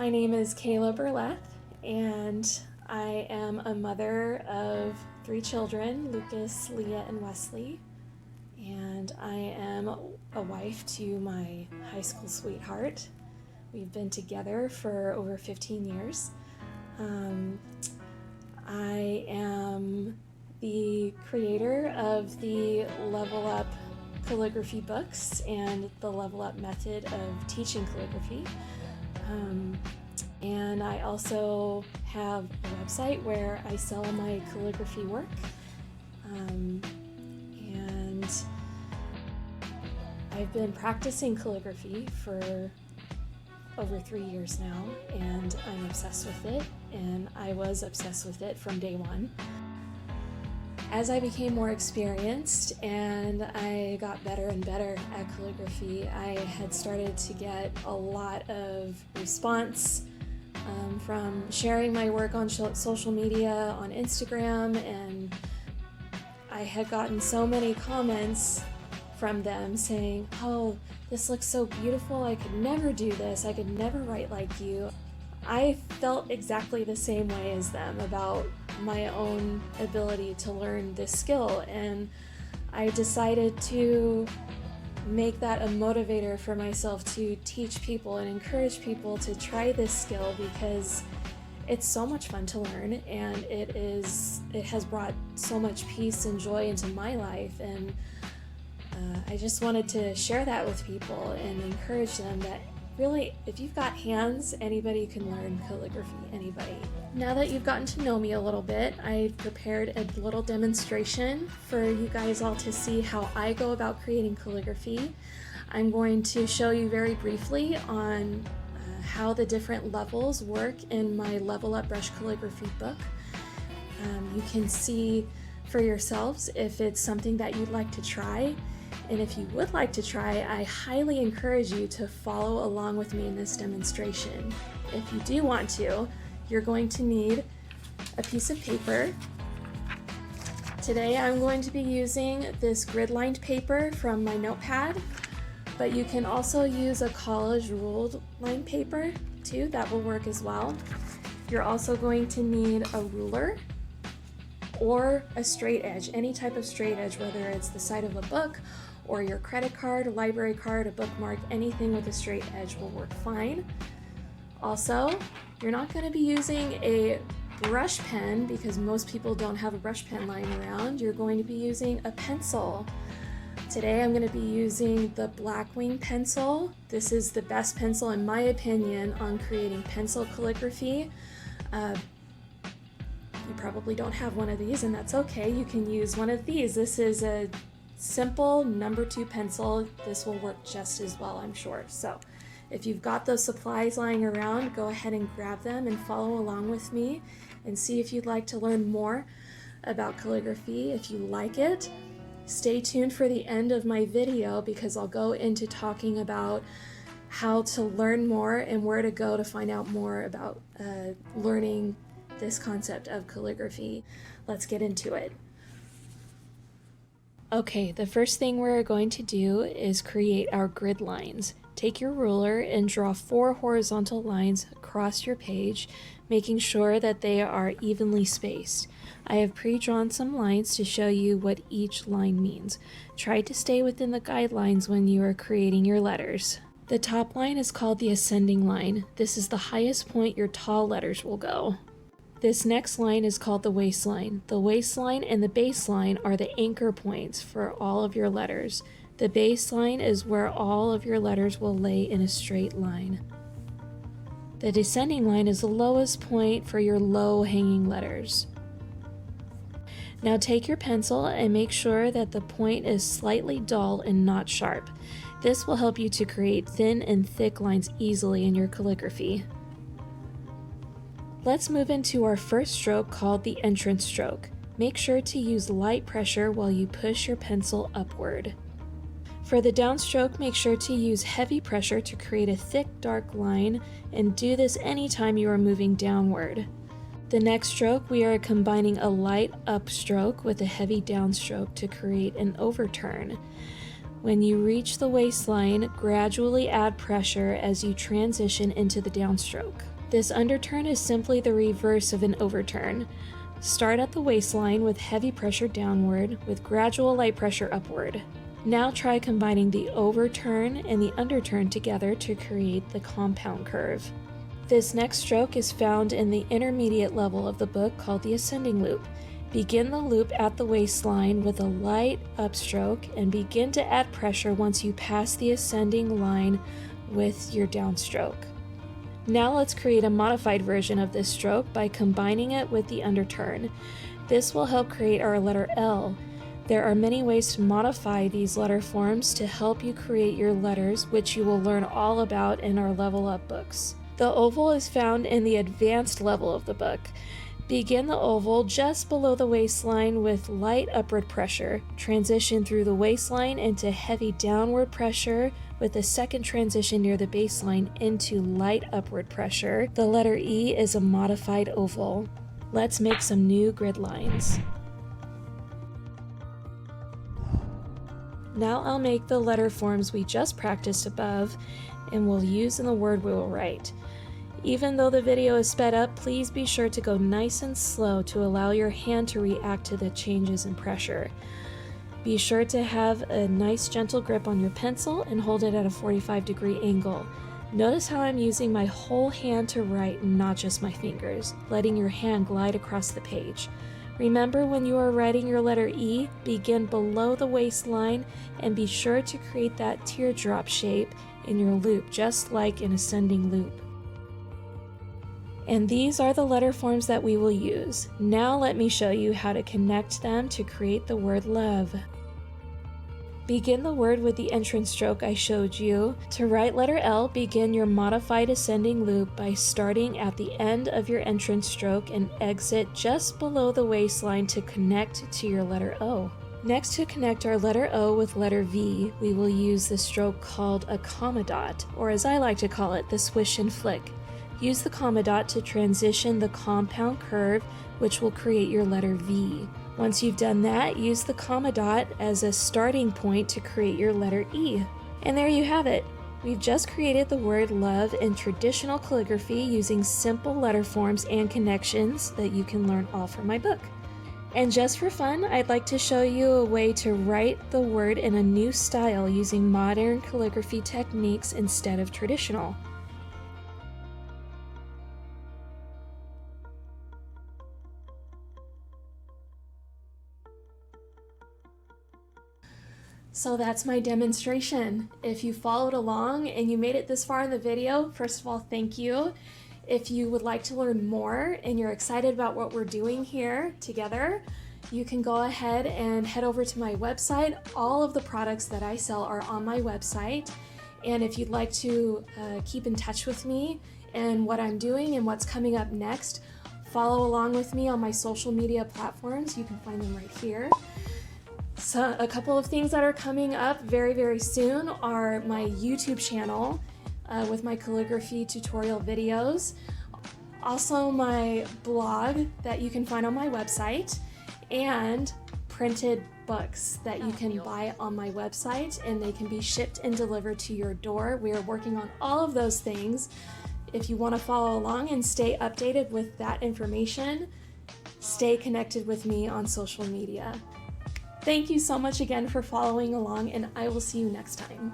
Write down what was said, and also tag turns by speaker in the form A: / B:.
A: My name is Kayla Berleth, and I am a mother of 3 children, Lucas, Leah, and Wesley. And I am a wife to my high school sweetheart. We've been together for over 15 years. I am the creator of the Level Up calligraphy books and the Level Up method of teaching calligraphy. And I also have a website where I sell my calligraphy work. And I've been practicing calligraphy for over 3 years now, and I'm obsessed with it, and I was obsessed with it from day one. As I became more experienced and I got better and better at calligraphy, I had started to get a lot of response from sharing my work on social media, on Instagram, and I had gotten so many comments from them saying, "Oh, this looks so beautiful, I could never do this, I could never write like you." I felt exactly the same way as them about my own ability to learn this skill, and I decided to make that a motivator for myself to teach people and encourage people to try this skill, because it's so much fun to learn, and it has brought so much peace and joy into my life, and I just wanted to share that with people and encourage them that really, if you've got hands, anybody can learn calligraphy, anybody. Now that you've gotten to know me a little bit, I've prepared a little demonstration for you guys all to see how I go about creating calligraphy. I'm going to show you very briefly on how the different levels work in my Level Up Brush Calligraphy book. You can see for yourselves if it's something that you'd like to try. And if you would like to try, I highly encourage you to follow along with me in this demonstration. If you do want to, you're going to need a piece of paper. Today I'm going to be using this grid-lined paper from my notepad, but you can also use a college ruled line paper too, that will work as well. You're also going to need a ruler or a straight edge, any type of straight edge, whether it's the side of a book or your credit card, a library card, a bookmark, anything with a straight edge will work fine. Also, you're not going to be using a brush pen because most people don't have a brush pen lying around. You're going to be using a pencil. Today I'm going to be using the Blackwing pencil. This is the best pencil in my opinion on creating pencil calligraphy. You probably don't have one of these, and that's okay. You can use one of these. This is a simple number 2 pencil. This will work just as well, I'm sure. So if you've got those supplies lying around, go ahead and grab them and follow along with me and see if you'd like to learn more about calligraphy. If you like it, stay tuned for the end of my video, because I'll go into talking about how to learn more and where to go to find out more about learning this concept of calligraphy. Let's get into it. Okay, the first thing we're going to do is create our grid lines. Take your ruler and draw 4 horizontal lines across your page, making sure that they are evenly spaced. I have pre-drawn some lines to show you what each line means. Try to stay within the guidelines when you are creating your letters. The top line is called the ascending line. This is the highest point your tall letters will go. This next line is called the waistline. The waistline and the baseline are the anchor points for all of your letters. The baseline is where all of your letters will lay in a straight line. The descending line is the lowest point for your low-hanging letters. Now take your pencil and make sure that the point is slightly dull and not sharp. This will help you to create thin and thick lines easily in your calligraphy. Let's move into our first stroke called the entrance stroke. Make sure to use light pressure while you push your pencil upward. For the downstroke, make sure to use heavy pressure to create a thick, dark line, and do this anytime you are moving downward. The next stroke, we are combining a light upstroke with a heavy downstroke to create an overturn. When you reach the waistline, gradually add pressure as you transition into the downstroke. This underturn is simply the reverse of an overturn. Start at the waistline with heavy pressure downward, with gradual light pressure upward. Now try combining the overturn and the underturn together to create the compound curve. This next stroke is found in the intermediate level of the book called the ascending loop. Begin the loop at the waistline with a light upstroke and begin to add pressure once you pass the ascending line with your downstroke. Now let's create a modified version of this stroke by combining it with the underturn. This will help create our letter L. There are many ways to modify these letter forms to help you create your letters, which you will learn all about in our Level Up books. The oval is found in the advanced level of the book. Begin the oval just below the waistline with light upward pressure. Transition through the waistline into heavy downward pressure with a second transition near the baseline into light upward pressure. The letter E is a modified oval. Let's make some new grid lines. Now I'll make the letter forms we just practiced above and we'll use in the word we will write. Even though the video is sped up, please be sure to go nice and slow to allow your hand to react to the changes in pressure. Be sure to have a nice gentle grip on your pencil and hold it at a 45-degree angle. Notice how I'm using my whole hand to write, not just my fingers, letting your hand glide across the page. Remember, when you are writing your letter E, begin below the waistline and be sure to create that teardrop shape in your loop, just like an ascending loop. And these are the letter forms that we will use. Now let me show you how to connect them to create the word love. Begin the word with the entrance stroke I showed you. To write letter L, begin your modified ascending loop by starting at the end of your entrance stroke and exit just below the waistline to connect to your letter O. Next, to connect our letter O with letter V, we will use the stroke called a comma dot, or as I like to call it, the swish and flick. Use the comma dot to transition the compound curve, which will create your letter V. Once you've done that, use the comma dot as a starting point to create your letter E. And there you have it. We've just created the word love in traditional calligraphy using simple letter forms and connections that you can learn all from my book. And just for fun, I'd like to show you a way to write the word in a new style using modern calligraphy techniques instead of traditional. So that's my demonstration. If you followed along and you made it this far in the video, first of all, thank you. If you would like to learn more and you're excited about what we're doing here together, you can go ahead and head over to my website. All of the products that I sell are on my website. And if you'd like to keep in touch with me and what I'm doing and what's coming up next, follow along with me on my social media platforms. You can find them right here. So a couple of things that are coming up very, very soon are my YouTube channel with my calligraphy tutorial videos. Also my blog that you can find on my website, and printed books that you can buy on my website and they can be shipped and delivered to your door. We are working on all of those things. If you want to follow along and stay updated with that information, stay connected with me on social media. Thank you so much again for following along, and I will see you next time.